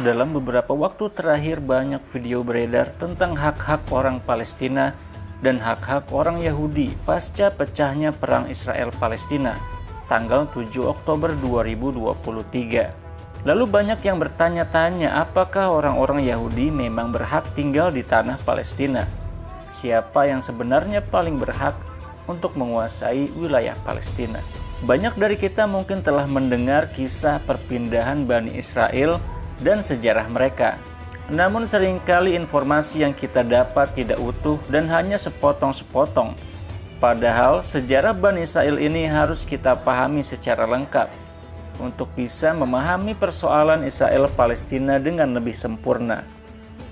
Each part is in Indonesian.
Dalam beberapa waktu terakhir banyak video beredar tentang hak-hak orang Palestina dan hak-hak orang Yahudi pasca pecahnya perang Israel-Palestina tanggal 7 Oktober 2023. Lalu banyak yang bertanya-tanya apakah orang-orang Yahudi memang berhak tinggal di tanah Palestina? Siapa yang sebenarnya paling berhak untuk menguasai wilayah Palestina? Banyak dari kita mungkin telah mendengar kisah perpindahan Bani Israel dan sejarah mereka. Namun seringkali informasi yang kita dapat tidak utuh dan hanya sepotong-sepotong. Padahal sejarah Bani Israel ini harus kita pahami secara lengkap untuk bisa memahami persoalan Israel-Palestina dengan lebih sempurna.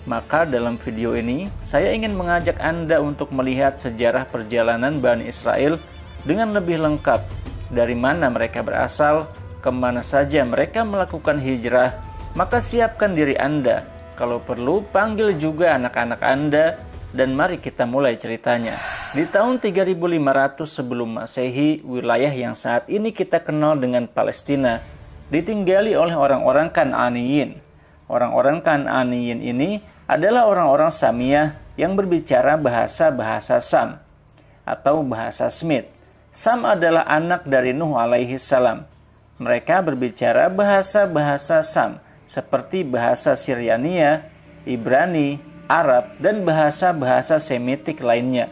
Maka dalam video ini, saya ingin mengajak Anda untuk melihat sejarah perjalanan Bani Israel dengan lebih lengkap. Dari mana mereka berasal, kemana saja mereka melakukan hijrah. Maka siapkan diri Anda, kalau perlu panggil juga anak-anak Anda, dan mari kita mulai ceritanya. Di tahun 3500 sebelum Masehi, wilayah yang saat ini kita kenal dengan Palestina ditinggali oleh orang-orang Kan'aniyin. Orang-orang Kan'aniyin ini adalah orang-orang Samiyah yang berbicara bahasa-bahasa Sam atau bahasa Semit. Sam adalah anak dari Nuh alaihi salam. Mereka berbicara bahasa-bahasa Sam seperti bahasa Syriania, Ibrani, Arab, dan bahasa-bahasa Semitik lainnya.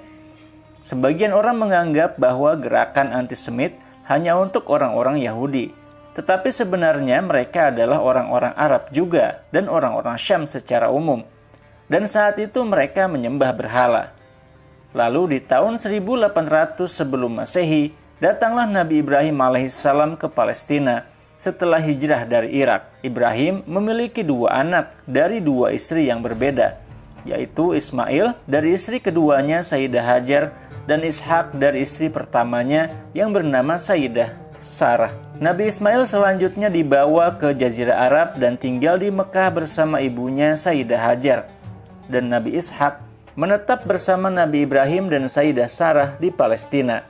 Sebagian orang menganggap bahwa gerakan antisemit hanya untuk orang-orang Yahudi, tetapi sebenarnya mereka adalah orang-orang Arab juga dan orang-orang Syam secara umum. Dan saat itu mereka menyembah berhala. Lalu di tahun 1800 sebelum Masehi, datanglah Nabi Ibrahim alaihissalam ke Palestina. Setelah hijrah dari Irak, Ibrahim memiliki dua anak dari dua istri yang berbeda, yaitu Ismail dari istri keduanya Sayyidah Hajar dan Ishak dari istri pertamanya yang bernama Sayyidah Sarah. Nabi Ismail selanjutnya dibawa ke Jazirah Arab dan tinggal di Mekah bersama ibunya Sayyidah Hajar. Dan Nabi Ishak menetap bersama Nabi Ibrahim dan Sayyidah Sarah di Palestina.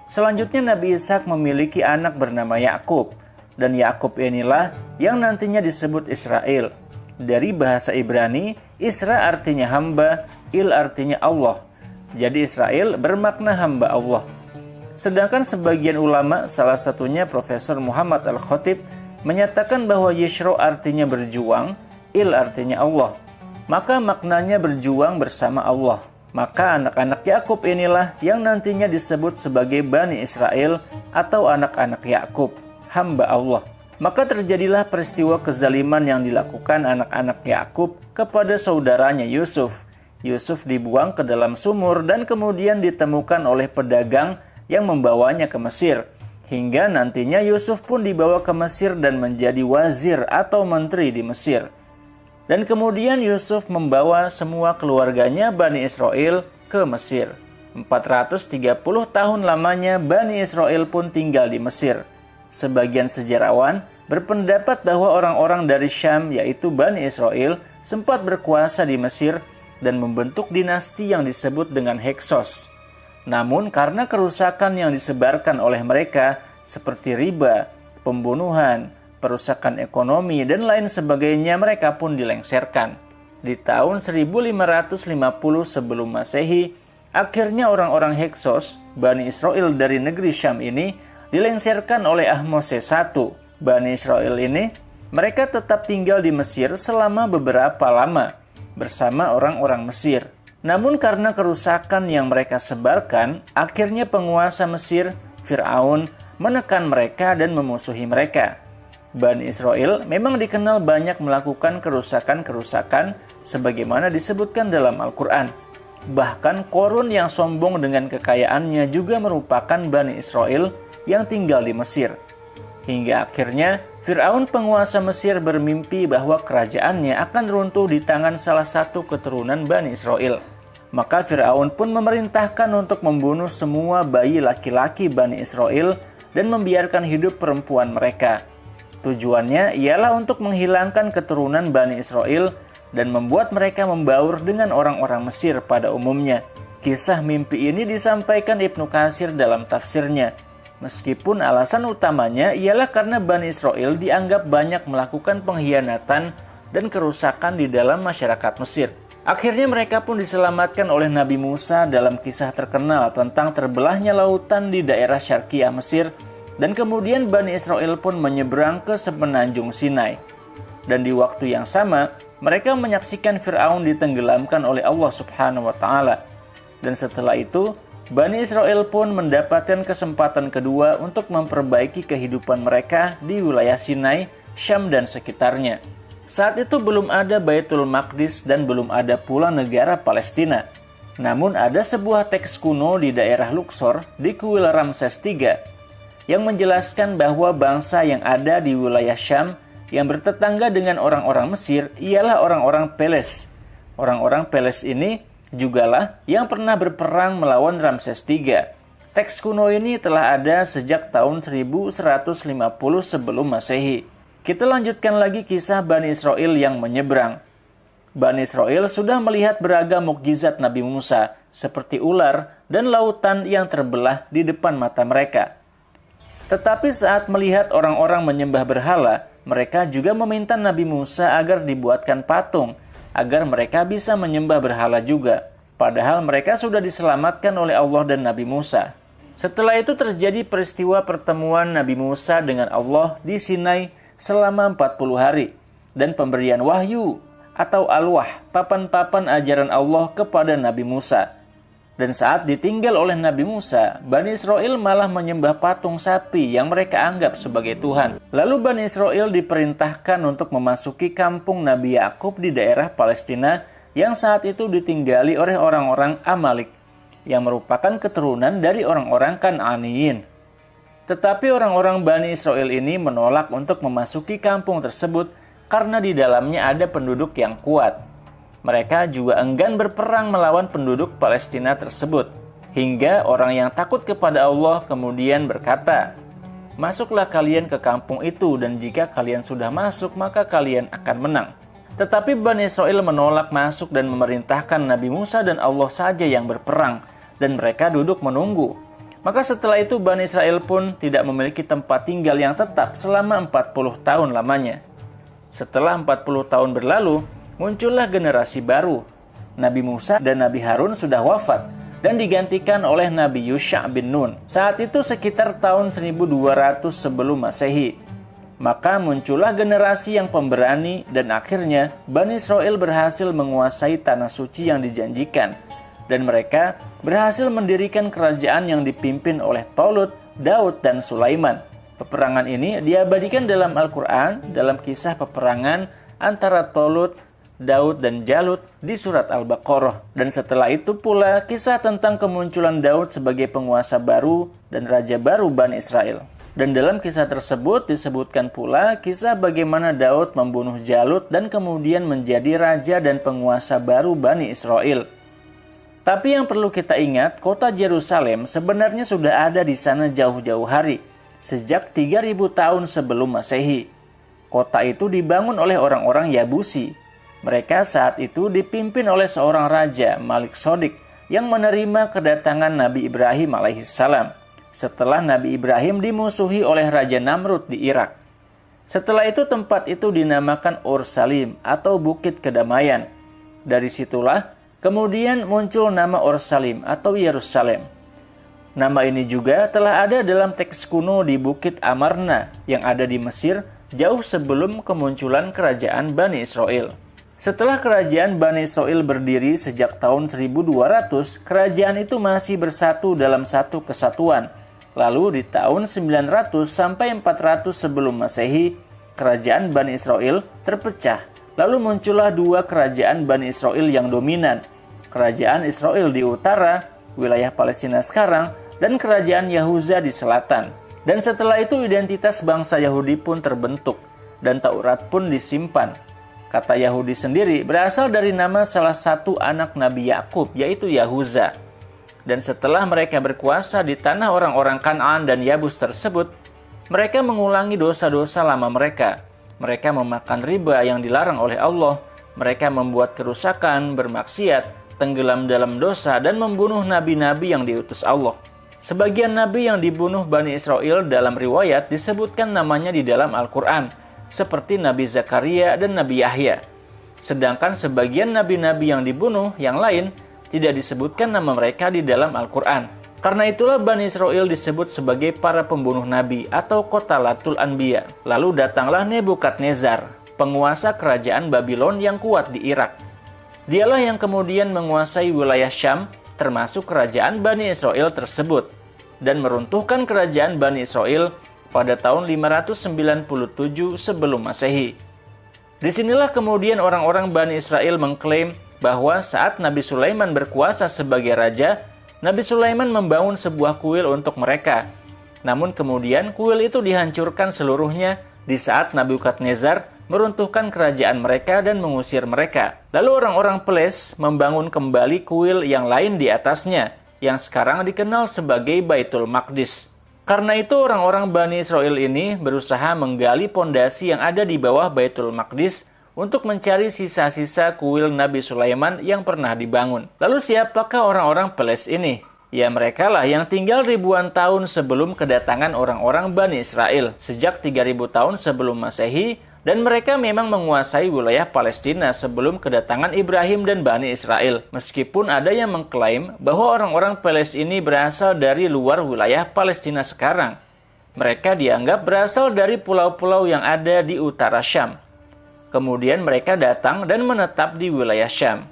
Selanjutnya Nabi Ishak memiliki anak bernama Yakub. Dan Yakub inilah yang nantinya disebut Israel. Dari bahasa Ibrani, Isra artinya hamba, Il artinya Allah. Jadi Israel bermakna hamba Allah. Sedangkan sebagian ulama, salah satunya Profesor Muhammad Al-Khatib, menyatakan bahwa Yishro artinya berjuang, Il artinya Allah. Maka maknanya berjuang bersama Allah. Maka anak-anak Yakub inilah yang nantinya disebut sebagai Bani Israel atau anak-anak Yakub, hamba Allah. Maka terjadilah peristiwa kezaliman yang dilakukan anak-anak Yakub kepada saudaranya Yusuf. Yusuf dibuang ke dalam sumur dan kemudian ditemukan oleh pedagang yang membawanya ke Mesir. Hingga nantinya Yusuf pun dibawa ke Mesir dan menjadi wazir atau menteri di Mesir. Dan kemudian Yusuf membawa semua keluarganya Bani Israel ke Mesir. 430 tahun lamanya Bani Israel pun tinggal di Mesir. Sebagian sejarawan berpendapat bahwa orang-orang dari Syam yaitu Bani Israel sempat berkuasa di Mesir dan membentuk dinasti yang disebut dengan Heksos. Namun karena kerusakan yang disebarkan oleh mereka seperti riba, pembunuhan, perusakan ekonomi, dan lain sebagainya, mereka pun dilengsarkan. Di tahun 1550 sebelum Masehi, akhirnya orang-orang Heksos, Bani Israel dari negeri Syam ini, dilengsarkan oleh Ahmose I. Bani Israel ini, mereka tetap tinggal di Mesir selama beberapa lama bersama orang-orang Mesir. Namun karena kerusakan yang mereka sebarkan, akhirnya penguasa Mesir, Fir'aun, menekan mereka dan memusuhi mereka. Bani Israel memang dikenal banyak melakukan kerusakan-kerusakan sebagaimana disebutkan dalam Al-Quran. Bahkan Korun yang sombong dengan kekayaannya juga merupakan Bani Israel yang tinggal di Mesir. Hingga akhirnya Fir'aun penguasa Mesir bermimpi bahwa kerajaannya akan runtuh di tangan salah satu keturunan Bani Israel. Maka Fir'aun pun memerintahkan untuk membunuh semua bayi laki-laki Bani Israel dan membiarkan hidup perempuan mereka. Tujuannya ialah untuk menghilangkan keturunan Bani Israel dan membuat mereka membaur dengan orang-orang Mesir pada umumnya. Kisah mimpi ini disampaikan Ibnu Katsir dalam tafsirnya. Meskipun alasan utamanya ialah karena Bani Israel dianggap banyak melakukan pengkhianatan dan kerusakan di dalam masyarakat Mesir. Akhirnya mereka pun diselamatkan oleh Nabi Musa dalam kisah terkenal tentang terbelahnya lautan di daerah Syarqiyah Mesir, dan kemudian Bani Israel pun menyeberang ke semenanjung Sinai. Dan di waktu yang sama, mereka menyaksikan Fir'aun ditenggelamkan oleh Allah Subhanahu wa Ta'ala. Dan setelah itu, Bani Israel pun mendapatkan kesempatan kedua untuk memperbaiki kehidupan mereka di wilayah Sinai, Syam dan sekitarnya. Saat itu belum ada Baitul Maqdis dan belum ada pula negara Palestina. Namun ada sebuah teks kuno di daerah Luxor di kuil Ramses III yang menjelaskan bahwa bangsa yang ada di wilayah Syam yang bertetangga dengan orang-orang Mesir ialah orang-orang Peles. Orang-orang Peles ini jugalah yang pernah berperang melawan Ramses III. Teks kuno ini telah ada sejak tahun 1150 sebelum Masehi. Kita lanjutkan lagi kisah Bani Israel yang menyeberang. Bani Israel sudah melihat beragam mukjizat Nabi Musa, seperti ular dan lautan yang terbelah di depan mata mereka. Tetapi saat melihat orang-orang menyembah berhala, mereka juga meminta Nabi Musa agar dibuatkan patung, agar mereka bisa menyembah berhala juga, padahal mereka sudah diselamatkan oleh Allah dan Nabi Musa. Setelah itu terjadi peristiwa pertemuan Nabi Musa dengan Allah di Sinai selama 40 hari, dan pemberian wahyu atau alwah, papan-papan ajaran Allah kepada Nabi Musa. Dan saat ditinggal oleh Nabi Musa, Bani Israel malah menyembah patung sapi yang mereka anggap sebagai Tuhan. Lalu Bani Israel diperintahkan untuk memasuki kampung Nabi Yakub di daerah Palestina yang saat itu ditinggali oleh orang-orang Amalik, yang merupakan keturunan dari orang-orang Kan'aniyin. Tetapi orang-orang Bani Israel ini menolak untuk memasuki kampung tersebut karena di dalamnya ada penduduk yang kuat. Mereka juga enggan berperang melawan penduduk Palestina tersebut, hingga orang yang takut kepada Allah kemudian berkata, "Masuklah kalian ke kampung itu, dan jika kalian sudah masuk, maka kalian akan menang." Tetapi Bani Israel menolak masuk dan memerintahkan Nabi Musa dan Allah saja yang berperang, dan mereka duduk menunggu. Maka setelah itu Bani Israel pun tidak memiliki tempat tinggal yang tetap selama 40 tahun lamanya. Setelah 40 tahun berlalu, muncullah generasi baru. Nabi Musa dan Nabi Harun sudah wafat dan digantikan oleh Nabi Yusha bin Nun. Saat itu sekitar tahun 1200 sebelum Masehi. Maka muncullah generasi yang pemberani dan akhirnya Bani Israel berhasil menguasai tanah suci yang dijanjikan. Dan mereka berhasil mendirikan kerajaan yang dipimpin oleh Tolut, Daud, dan Sulaiman. Peperangan ini diabadikan dalam Al-Quran dalam kisah peperangan antara Tolut, Daud dan Jalut di surat Al-Baqarah. Dan setelah itu pula kisah tentang kemunculan Daud sebagai penguasa baru dan raja baru Bani Israel. Dan dalam kisah tersebut disebutkan pula kisah bagaimana Daud membunuh Jalut dan kemudian menjadi raja dan penguasa baru Bani Israel. Tapi yang perlu kita ingat, kota Yerusalem sebenarnya sudah ada di sana jauh-jauh hari, sejak 3000 tahun sebelum Masehi. Kota itu dibangun oleh orang-orang Yabusi. Mereka saat itu dipimpin oleh seorang raja, Malik Sodik, yang menerima kedatangan Nabi Ibrahim alaihissalam setelah Nabi Ibrahim dimusuhi oleh Raja Namrud di Irak. Setelah itu tempat itu dinamakan Ursalim atau Bukit Kedamaian. Dari situlah kemudian muncul nama Ursalim atau Yerusalem. Nama ini juga telah ada dalam teks kuno di Bukit Amarna yang ada di Mesir jauh sebelum kemunculan kerajaan Bani Israel. Setelah kerajaan Bani Israel berdiri sejak tahun 1200, kerajaan itu masih bersatu dalam satu kesatuan. Lalu di tahun 900 sampai 400 sebelum Masehi, kerajaan Bani Israel terpecah. Lalu muncullah dua kerajaan Bani Israel yang dominan. Kerajaan Israel di utara, wilayah Palestina sekarang, dan kerajaan Yahuza di selatan. Dan setelah itu identitas bangsa Yahudi pun terbentuk, dan Taurat pun disimpan. Kata Yahudi sendiri berasal dari nama salah satu anak Nabi Yakub, yaitu Yahuza. Dan setelah mereka berkuasa di tanah orang-orang Kan'an dan Yabus tersebut, mereka mengulangi dosa-dosa lama mereka. Mereka memakan riba yang dilarang oleh Allah. Mereka membuat kerusakan, bermaksiat, tenggelam dalam dosa, dan membunuh nabi-nabi yang diutus Allah. Sebagian nabi yang dibunuh Bani Israel dalam riwayat disebutkan namanya di dalam Al-Quran, seperti Nabi Zakaria dan Nabi Yahya. Sedangkan sebagian nabi-nabi yang dibunuh yang lain tidak disebutkan nama mereka di dalam Al-Quran. Karena itulah Bani Israel disebut sebagai para pembunuh nabi atau Qatalatul Anbiya. Lalu datanglah Nebukadnezar, penguasa kerajaan Babylon yang kuat di Irak. Dialah yang kemudian menguasai wilayah Syam, termasuk kerajaan Bani Israel tersebut, dan meruntuhkan kerajaan Bani Israel pada tahun 597 sebelum Masehi. Disinilah kemudian orang-orang Bani Israel mengklaim bahwa saat Nabi Sulaiman berkuasa sebagai raja, Nabi Sulaiman membangun sebuah kuil untuk mereka. Namun kemudian kuil itu dihancurkan seluruhnya di saat Nebukadnezar meruntuhkan kerajaan mereka dan mengusir mereka. Lalu orang-orang Peles membangun kembali kuil yang lain di atasnya, yang sekarang dikenal sebagai Baitul Maqdis. Karena itu orang-orang Bani Israel ini berusaha menggali pondasi yang ada di bawah Baitul Maqdis untuk mencari sisa-sisa kuil Nabi Sulaiman yang pernah dibangun. Lalu siapakah orang-orang Peles ini? Ya mereka lah yang tinggal ribuan tahun sebelum kedatangan orang-orang Bani Israel, sejak 3000 tahun sebelum Masehi, dan mereka memang menguasai wilayah Palestina sebelum kedatangan Ibrahim dan Bani Israel. Meskipun ada yang mengklaim bahwa orang-orang Peles ini berasal dari luar wilayah Palestina sekarang. Mereka dianggap berasal dari pulau-pulau yang ada di utara Syam. Kemudian mereka datang dan menetap di wilayah Syam.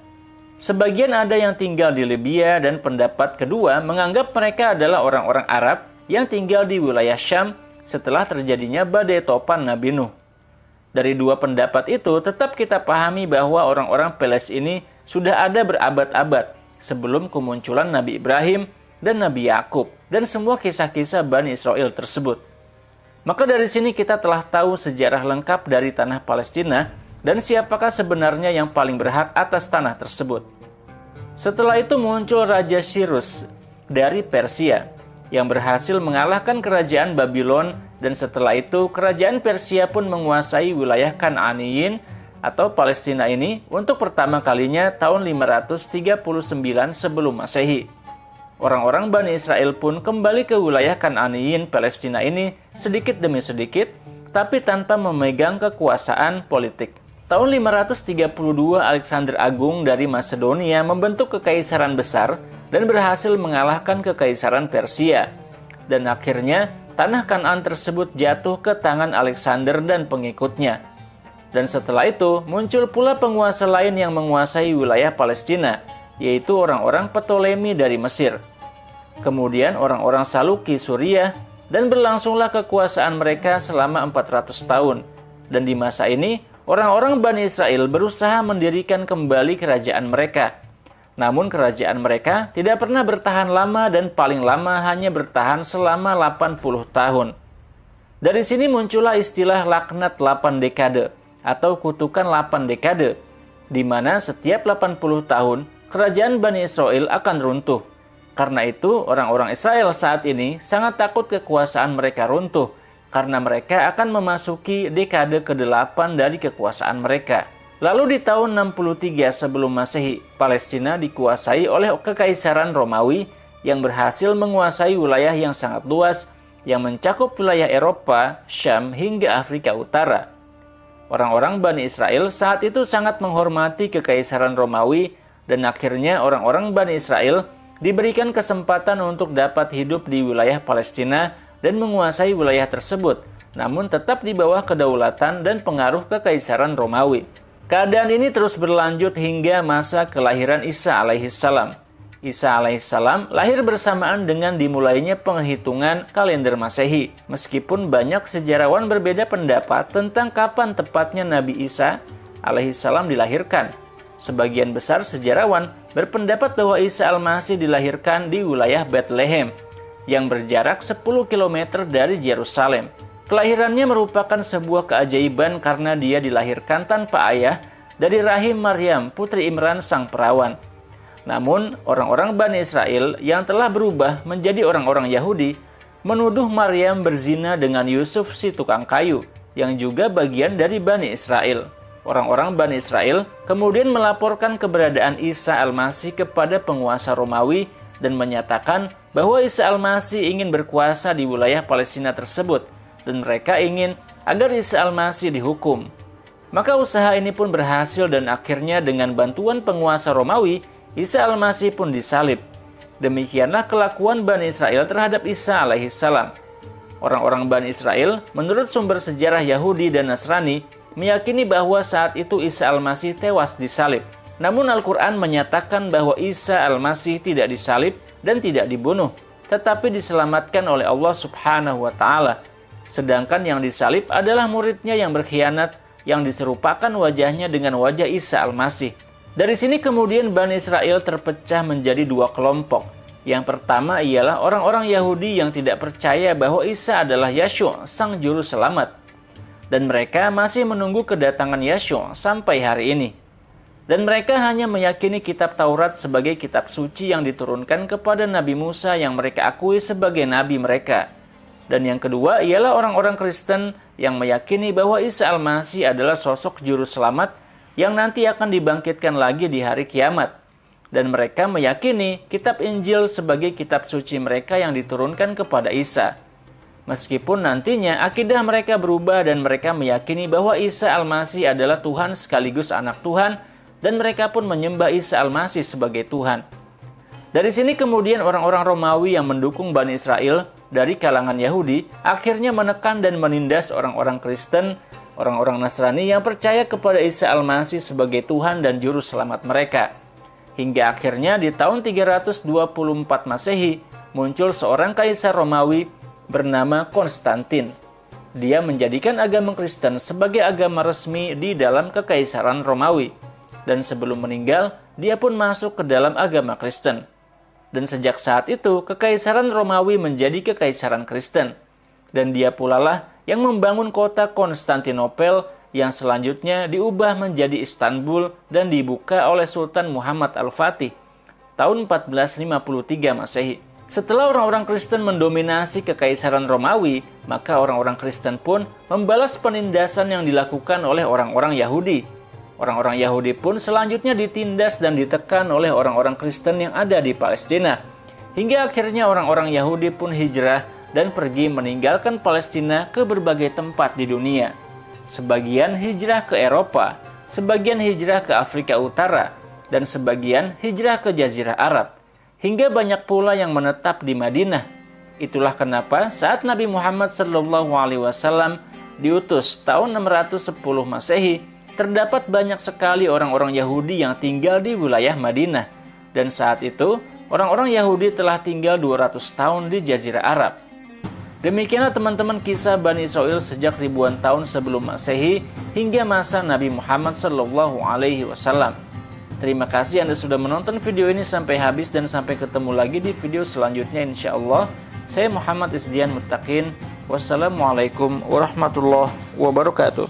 Sebagian ada yang tinggal di Libya dan pendapat kedua menganggap mereka adalah orang-orang Arab yang tinggal di wilayah Syam setelah terjadinya badai topan Nabi Nuh. Dari dua pendapat itu, tetap kita pahami bahwa orang-orang Peles ini sudah ada berabad-abad sebelum kemunculan Nabi Ibrahim dan Nabi Yakub dan semua kisah-kisah Bani Israel tersebut. Maka dari sini kita telah tahu sejarah lengkap dari tanah Palestina dan siapakah sebenarnya yang paling berhak atas tanah tersebut. Setelah itu muncul Raja Cyrus dari Persia yang berhasil mengalahkan kerajaan Babylon, dan setelah itu kerajaan Persia pun menguasai wilayah Kan'aniyin atau Palestina ini untuk pertama kalinya tahun 539 sebelum Masehi. Orang-orang Bani Israel pun kembali ke wilayah Kan'aniyin Palestina ini sedikit demi sedikit, tapi tanpa memegang kekuasaan politik. Tahun 532 Alexander Agung dari Masedonia membentuk kekaisaran besar dan berhasil mengalahkan kekaisaran Persia. Dan akhirnya tanah Kanaan tersebut jatuh ke tangan Alexander dan pengikutnya. Dan setelah itu muncul pula penguasa lain yang menguasai wilayah Palestina, yaitu orang-orang Ptolemy dari Mesir. Kemudian orang-orang Saluki Suriah, dan berlangsunglah kekuasaan mereka selama 400 tahun. Dan di masa ini orang-orang Bani Israel berusaha mendirikan kembali kerajaan mereka. Namun kerajaan mereka tidak pernah bertahan lama dan paling lama hanya bertahan selama 80 tahun. Dari sini muncullah istilah laknat 8 dekade atau kutukan 8 dekade, di mana setiap 80 tahun kerajaan Bani Israel akan runtuh. Karena itu orang-orang Israel saat ini sangat takut kekuasaan mereka runtuh, karena mereka akan memasuki dekade ke-8 dari kekuasaan mereka. Lalu di tahun 63 sebelum Masehi, Palestina dikuasai oleh Kekaisaran Romawi yang berhasil menguasai wilayah yang sangat luas yang mencakup wilayah Eropa, Syam, hingga Afrika Utara. Orang-orang Bani Israel saat itu sangat menghormati Kekaisaran Romawi dan akhirnya orang-orang Bani Israel diberikan kesempatan untuk dapat hidup di wilayah Palestina dan menguasai wilayah tersebut, namun tetap di bawah kedaulatan dan pengaruh Kekaisaran Romawi. Keadaan ini terus berlanjut hingga masa kelahiran Isa alaihissalam. Isa alaihissalam lahir bersamaan dengan dimulainya penghitungan kalender Masehi. Meskipun banyak sejarawan berbeda pendapat tentang kapan tepatnya Nabi Isa alaihissalam dilahirkan. Sebagian besar sejarawan berpendapat bahwa Isa al-Masih dilahirkan di wilayah Bethlehem yang berjarak 10 km dari Yerusalem. Kelahirannya merupakan sebuah keajaiban karena dia dilahirkan tanpa ayah dari rahim Maryam, putri Imran sang perawan. Namun, orang-orang Bani Israel yang telah berubah menjadi orang-orang Yahudi menuduh Maryam berzina dengan Yusuf si tukang kayu, yang juga bagian dari Bani Israel. Orang-orang Bani Israel kemudian melaporkan keberadaan Isa al-Masih kepada penguasa Romawi dan menyatakan bahwa Isa Al-Masih ingin berkuasa di wilayah Palestina tersebut dan mereka ingin agar Isa Al-Masih dihukum. Maka usaha ini pun berhasil dan akhirnya dengan bantuan penguasa Romawi, Isa Al-Masih pun disalib. Demikianlah kelakuan Bani Israel terhadap Isa alaihissalam. Orang-orang Bani Israel menurut sumber sejarah Yahudi dan Nasrani meyakini bahwa saat itu Isa Al-Masih tewas disalib. Namun Al-Quran menyatakan bahwa Isa Al-Masih tidak disalib dan tidak dibunuh, tetapi diselamatkan oleh Allah Subhanahu wa Ta'ala. Sedangkan yang disalib adalah muridnya yang berkhianat, yang diserupakan wajahnya dengan wajah Isa Al-Masih. Dari sini kemudian Bani Israel terpecah menjadi dua kelompok. Yang pertama ialah orang-orang Yahudi yang tidak percaya bahwa Isa adalah Yeshua, sang juru selamat. Dan mereka masih menunggu kedatangan Yeshua sampai hari ini. Dan mereka hanya meyakini kitab Taurat sebagai kitab suci yang diturunkan kepada Nabi Musa yang mereka akui sebagai nabi mereka. Dan yang kedua ialah orang-orang Kristen yang meyakini bahwa Isa Al-Masih adalah sosok juru selamat yang nanti akan dibangkitkan lagi di hari kiamat. Dan mereka meyakini kitab Injil sebagai kitab suci mereka yang diturunkan kepada Isa. Meskipun nantinya akidah mereka berubah dan mereka meyakini bahwa Isa Al-Masih adalah Tuhan sekaligus anak Tuhan, dan mereka pun menyembah Isa Al-Masih sebagai Tuhan. Dari sini kemudian orang-orang Romawi yang mendukung Bani Israel dari kalangan Yahudi akhirnya menekan dan menindas orang-orang Kristen, orang-orang Nasrani yang percaya kepada Isa Al-Masih sebagai Tuhan dan Juru Selamat mereka. Hingga akhirnya di tahun 324 Masehi muncul seorang kaisar Romawi bernama Konstantin. Dia menjadikan agama Kristen sebagai agama resmi di dalam kekaisaran Romawi. Dan sebelum meninggal, dia pun masuk ke dalam agama Kristen. Dan sejak saat itu, kekaisaran Romawi menjadi kekaisaran Kristen. Dan dia pula lah yang membangun kota Konstantinopel yang selanjutnya diubah menjadi Istanbul dan dibuka oleh Sultan Muhammad Al-Fatih tahun 1453 Masehi. Setelah orang-orang Kristen mendominasi kekaisaran Romawi, maka orang-orang Kristen pun membalas penindasan yang dilakukan oleh orang-orang Yahudi. Orang-orang Yahudi pun selanjutnya ditindas dan ditekan oleh orang-orang Kristen yang ada di Palestina. Hingga akhirnya orang-orang Yahudi pun hijrah dan pergi meninggalkan Palestina ke berbagai tempat di dunia. Sebagian hijrah ke Eropa, sebagian hijrah ke Afrika Utara, dan sebagian hijrah ke Jazirah Arab. Hingga banyak pula yang menetap di Madinah. Itulah kenapa saat Nabi Muhammad SAW diutus tahun 610 Masehi, terdapat banyak sekali orang-orang Yahudi yang tinggal di wilayah Madinah. Dan saat itu, orang-orang Yahudi telah tinggal 200 tahun di Jazirah Arab. Demikianlah teman-teman kisah Bani Israel sejak ribuan tahun sebelum Masehi hingga masa Nabi Muhammad SAW. Terima kasih Anda sudah menonton video ini sampai habis dan sampai ketemu lagi di video selanjutnya insya Allah. Saya Muhammad Isdian Muttaqin. Wassalamualaikum warahmatullahi wabarakatuh.